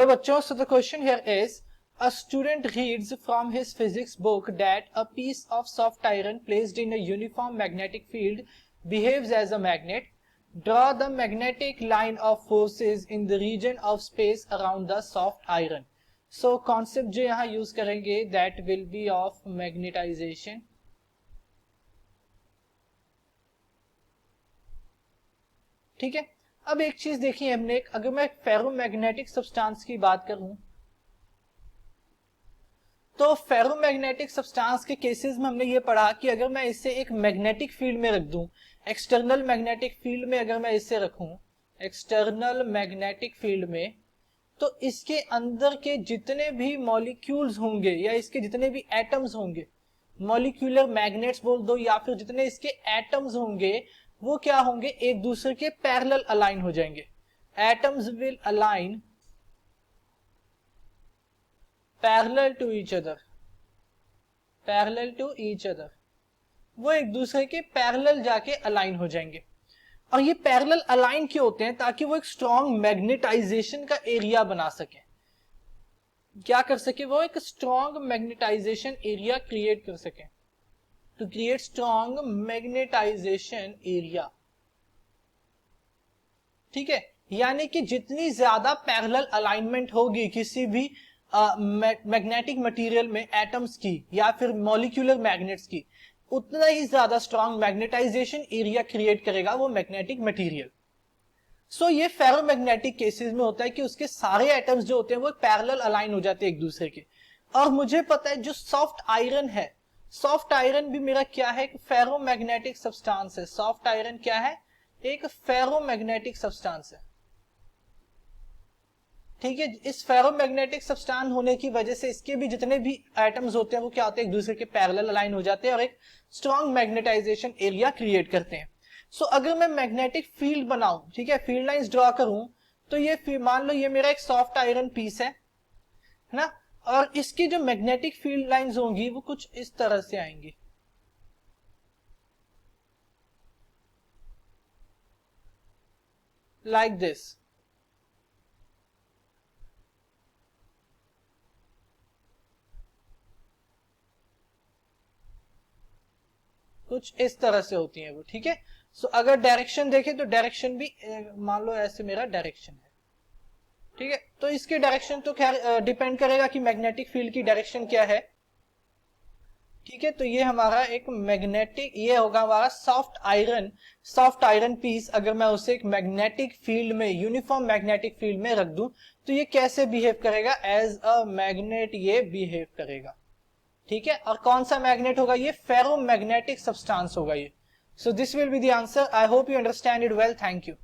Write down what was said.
तो बच्चों, so the question here is, a student reads from his physics book that a piece of soft iron placed in a uniform magnetic field behaves as a magnet. Draw the magnetic line of forces in the region of space around the soft iron. So concept जो यहाँ use करेंगे that will be of magnetization. ठीक है, अब एक चीज देखिए हमने, अगर मैं फेरोमैग्नेटिक सब्सटेंस की बात करूं तो फेरोमैग्नेटिक सब्सटेंस के केसेस में हमने ये पढ़ा कि अगर मैं इसे एक मैग्नेटिक फील्ड में रख दूं, एक्सटर्नल मैग्नेटिक फील्ड में अगर मैं इसे रखूं, एक्सटर्नल मैग्नेटिक फील्ड में, तो इसके अंदर के जितने भी मॉलिक्यूल्स होंगे या इसके जितने भी एटम्स होंगे, मॉलिक्यूलर मैग्नेट्स बोल दो या फिर जितने इसके एटम्स होंगे, वो क्या होंगे, एक दूसरे के पैरेलल अलाइन हो जाएंगे. Atoms will align parallel to each other, parallel to each other, वो एक दूसरे के पैरेलल जाके अलाइन हो जाएंगे. और ये पैरेलल अलाइन क्यों होते हैं, ताकि वो एक स्ट्रॉन्ग मैग्नेटाइजेशन का एरिया बना सके. क्या कर सके, वो एक स्ट्रॉन्ग मैग्नेटाइजेशन एरिया क्रिएट कर सके, to create strong magnetisation area. ठीक है, यानी कि जितनी ज्यादा पैरेलल अलाइनमेंट होगी किसी भी मैग्नेटिक मटेरियल में एटम्स की या फिर मॉलिक्यूलर मैग्नेट्स की, उतना ही ज्यादा स्ट्रॉन्ग मैग्नेटाइजेशन एरिया क्रिएट करेगा वो मैग्नेटिक मटेरियल. सो ये फेरोमैग्नेटिक केसेस में होता है कि उसके सारे एटम्स जो होते हैं वो पैरेलल अलाइन हो जाते हैं एक दूसरे के. और मुझे पता है जो सॉफ्ट आयरन है, सॉफ्ट आयरन भी मेरा क्या है, एक फेरोमैग्नेटिक सब्सटेंस है. सॉफ्ट आयरन क्या है, एक फेरोमैग्नेटिक सब्सटेंस है. ठीक है, इस फेरोमैग्नेटिक सब्सटेंस होने की वजह से इसके भी जितने भी एटम्स होते हैं वो क्या होते हैं, एक दूसरे के पैरेलल अलाइन हो जाते हैं और एक स्ट्रॉन्ग मैग्नेटाइजेशन एरिया क्रिएट करते हैं. सो अगर मैं मैग्नेटिक फील्ड बनाऊं, ठीक है, फील्ड लाइंस ड्रॉ करूं, तो ये मान लो ये मेरा एक सॉफ्ट आयरन पीस है ना, और इसकी जो मैग्नेटिक फील्ड लाइंस होंगी वो कुछ इस तरह से आएंगी. Like this. कुछ इस तरह से होती है वो. ठीक है, सो अगर डायरेक्शन देखें तो डायरेक्शन भी मान लो ऐसे मेरा डायरेक्शन है. ठीक है, तो इसके डायरेक्शन तो खैर डिपेंड करेगा कि मैग्नेटिक फील्ड की डायरेक्शन क्या है. ठीक है, तो ये हमारा एक मैग्नेटिक, ये होगा हमारा soft iron. Soft iron piece अगर मैं उसे एक मैग्नेटिक फील्ड में, यूनिफॉर्म मैग्नेटिक फील्ड में रख दूं, तो ये कैसे बिहेव करेगा, एज अ मैग्नेट ये बिहेव करेगा. ठीक है, और कौन सा मैग्नेट होगा, ये फेरोमैग्नेटिक सब्सटेंस होगा ये. So this will be the answer. I hope you understand it well. Thank you.